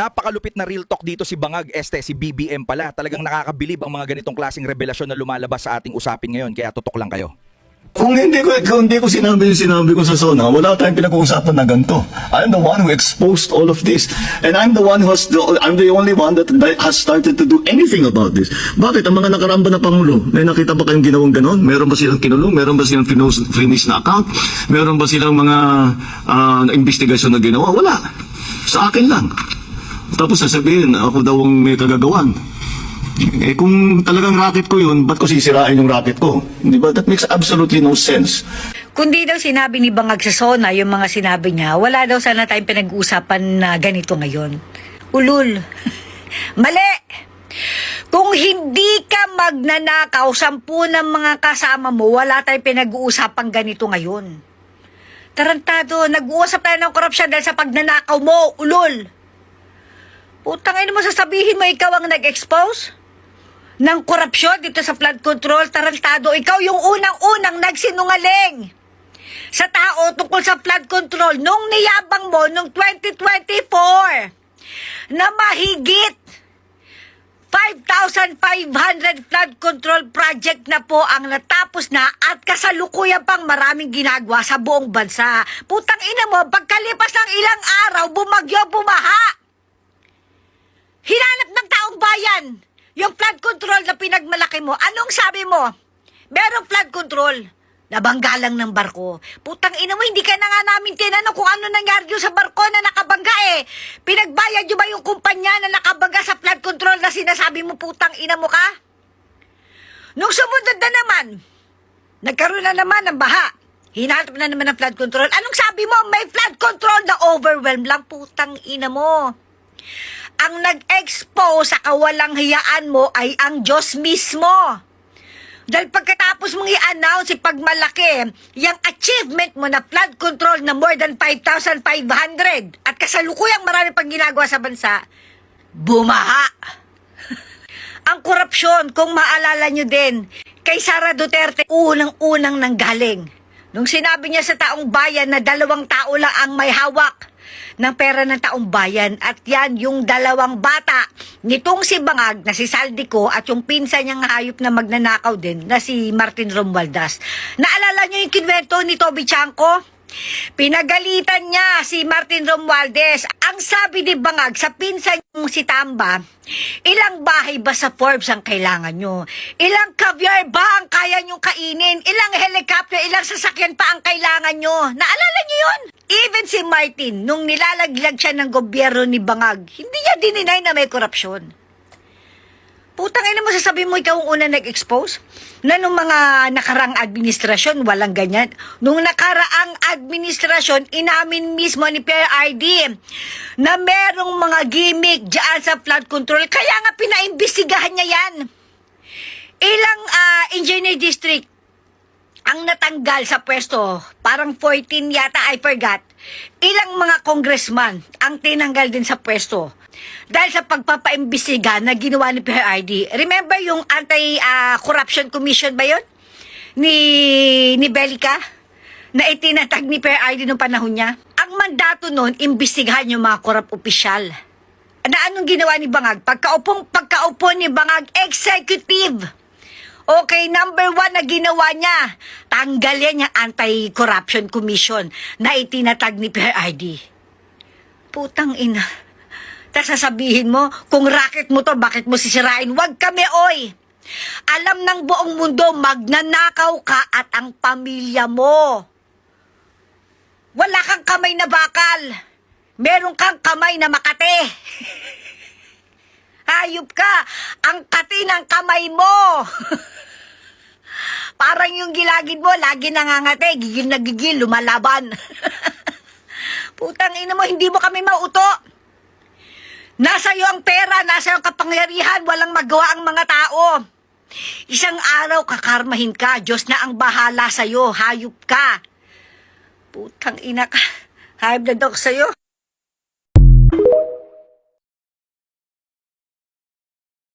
Napakalupit na real talk dito si Bangag, si BBM pala. Talagang nakakabilib ang mga ganitong klaseng revelasyon na lumalabas sa ating usapin ngayon. Kaya tutok lang kayo. Kung hindi ko sinabi yung sinabi ko sa SONA, wala tayong pinag-uusapan na ganito. I'm the one who exposed all of this. And I'm the one I'm the only one that has started to do anything about this. Bakit? Ang mga nakaramba na Pangulo, may nakita ba kayong ginawang ganon? Meron ba silang kinulong? Meron ba silang finish na account? Meron ba silang mga investigasyon na ginawa? Wala. Sa akin lang. Tapos sasabihin, ako daw ang may kagagawan. Eh kung talagang racket ko yun, ba't ko sisirain yung racket ko? Di ba? That makes absolutely no sense. Kundi daw sinabi ni Bangag sa SONA, yung mga sinabi niya, wala daw sana tayong pinag-uusapan na ganito ngayon. Ulul. Mali! Kung hindi ka magnanakaw, 10 ng mga kasama mo, wala tayong pinag-uusapang ganito ngayon. Tarantado, nag-uusap tayo ng korupsyon dahil sa pagnanakaw mo, ulul. Putang ina mo, sasabihin mo ikaw ang nag-expose ng korupsyon dito sa flood control. Tarantado, ikaw yung unang-unang nagsinungaling sa tao tungkol sa flood control nung niyabang mo nung 2024 na mahigit 5,500 flood control project na po ang natapos na at kasalukuyan pang maraming ginagawa sa buong bansa. Putang ina mo, pagkalipas ng ilang araw, bumagyo, bumaha. Hinanap ng taong bayan yung flood control na pinagmalaki mo. Anong sabi mo? Merong flood control. Nabangga lang ng barko. Putang ina mo, hindi ka na nga namin tinanong kung ano nangyari yung sa barko na nakabangga eh. Pinagbayad nyo ba yung kumpanya na nakabangga sa flood control na sinasabi mo, putang ina mo ka? Nung sumunod na naman, nagkaroon na naman ng baha. Hinanap na naman ng flood control. Anong sabi mo? May flood control na overwhelmed lang, putang ina mo. Ang nag-expose sa kawalang hiyaan mo ay ang Diyos mismo. Dahil pagkatapos mong i-announce pagmalaki, yung achievement mo na flood control na more than 5,500 at kasalukuyang marami pang ginagawa sa bansa, bumaha. Ang korupsyon, kung maalala nyo din, kay Sara Duterte, unang-unang nanggaling. Nung sinabi niya sa taong bayan na 2 tao lang ang may hawak ng pera ng taong bayan at yan yung 2 bata nitong si Bangag na si Saldico at yung pinsan niyang hayop na magnanakaw din na si Martin Romualdez. Naalala niyo yung kinwento ni Toby Chanco? Pinagalitan niya si Martin Romualdez. Ang sabi ni Bangag sa pinsan niyang si Tamba, ilang bahay ba sa Forbes ang kailangan nyo? Ilang caviar ba ang kaya nyong kainin? Ilang helicopter, ilang sasakyan pa ang kailangan nyo? Naalala niyo yun? Even si Martin, nung nilalaglag siya ng gobyerno ni Bangag, hindi niya dininay na may korupsyon. Putang ina mo, sasabihin mo ikaw ang una nag-expose? Na nung mga nakaraang administrasyon, walang ganyan. Nung nakaraang administrasyon, inamin mismo ni Pierre RD na merong mga gimmick dyan sa flood control. Kaya nga pinaimbestigahan niya yan. Ilang engineer district ang natanggal sa pwesto, parang 14 yata, I forgot. Ilang mga congressman ang tinanggal din sa pwesto dahil sa pagpapaimbestiga na ginawa ni PRD. Remember yung Anti-Corruption Commission ba yun? Ni Belica? Na itinatag ni PRD nung panahon niya? Ang mandato nun, imbestigahan yung mga corrupt opisyal. Na anong ginawa ni Bangag? Pagkaupo ni Bangag, executive. Okay, number 1 na ginawa niya, tanggalin yung Anti-Corruption Commission na itinatag ni PRD. Putang ina. Tapos sasabihin mo, kung racket mo to, bakit mo sisirain? Huwag kami, oy! Alam ng buong mundo, magnanakaw ka at ang pamilya mo. Wala kang kamay na bakal. Meron kang kamay na makate. Hayop ka, ang kati ng kamay mo. Parang yung gilagid mo, lagi nangangate, gigil na gigil, lumalaban. Putang ina mo, hindi mo kami mauto. Nasa iyo ang pera, nasa iyo ang kapangyarihan, walang magawa ang mga tao. Isang araw kakarmahin ka, Diyos na ang bahala sa iyo, hayop ka. Putang ina ka, hayop na dok sa iyo.